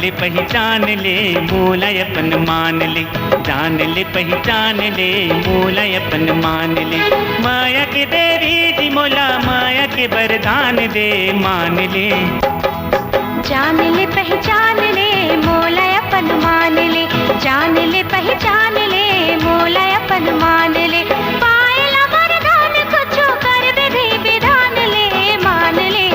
ले पहचान ले मोला अपन मान ले, जान ले पहचान ले मोला अपन मान ले। माया के देवी जी मोला माया के वरदान दे मान ले, जान ले पहचान ले मोला अपन मान ले, जान ले पहचान ले मोला अपन मान ले। पायला वरदान कुछ कर विधि विधान ले मान ले,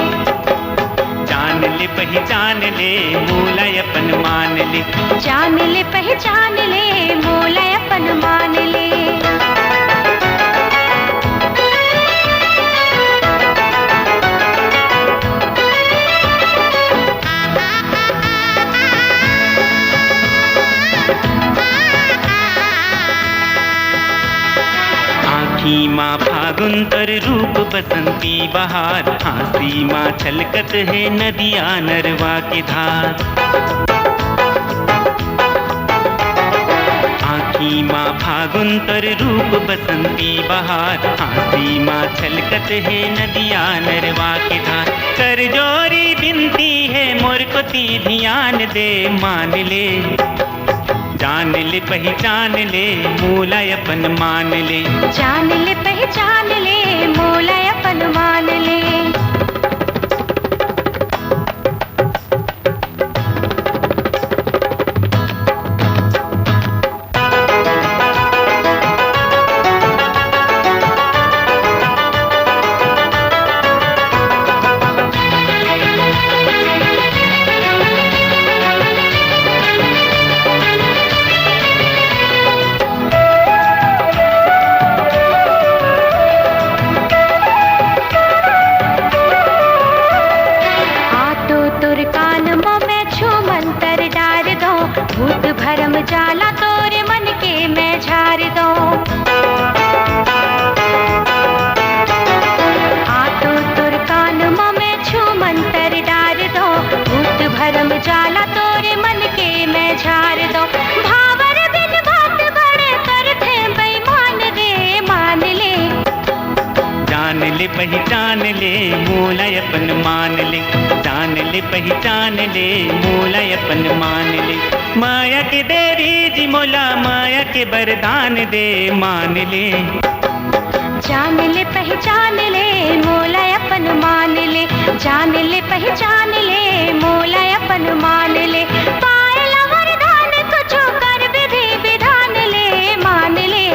जान ले पहचान ले मोला अपन मान ले, जान ले पहचान ले मोला अपन मान ले। आँखी माँ फागुन तर रूप बसंती बहार, हाँसी माँ छलकत है नदिया नरवा की धार। आँखी माँ फागुन तर रूप बसंती बहार, हाँसी माँ छलकत है नदिया नरवा की धार। कर जोरी बिनती है मोर को ती ध्यान दे मान ले, जान ले पहचान ले मोला अपन मान ले, जान ले पहचान ले मोला अपन मान ले। भूत भरम जाला तोरे मन के मैं झार दो, आ तो तुर कान में छू मंतर डार दो। भूत भरम जाला तोरे मन के मैं झार दो। भावर बिन बात बड़े कर थे बेईमान रे मान ले, जान ले पहचान ले मोला अपन मान ले, जान ले पहचान ले मोला अपन मान ले। माया के देवी जी मोला माया के वरदान दे मान ले, जान ले पहचान ले मोला अपन मान ले, जान ले पहचान ले मोला अपन मान ले। पायला वरदान कुछ कर विधि विधान ले मान ले,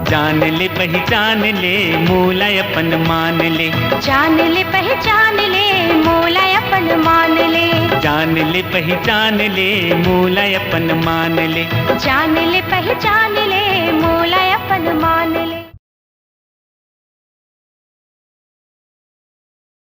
जान ले पहचान ले मोला अपन मान ले, जान ले पहचान ले मोला अपन मान ले, जान ले पहचान ले मोला अपन मान ले, जान ले पहचान ले मोला अपन मान ले।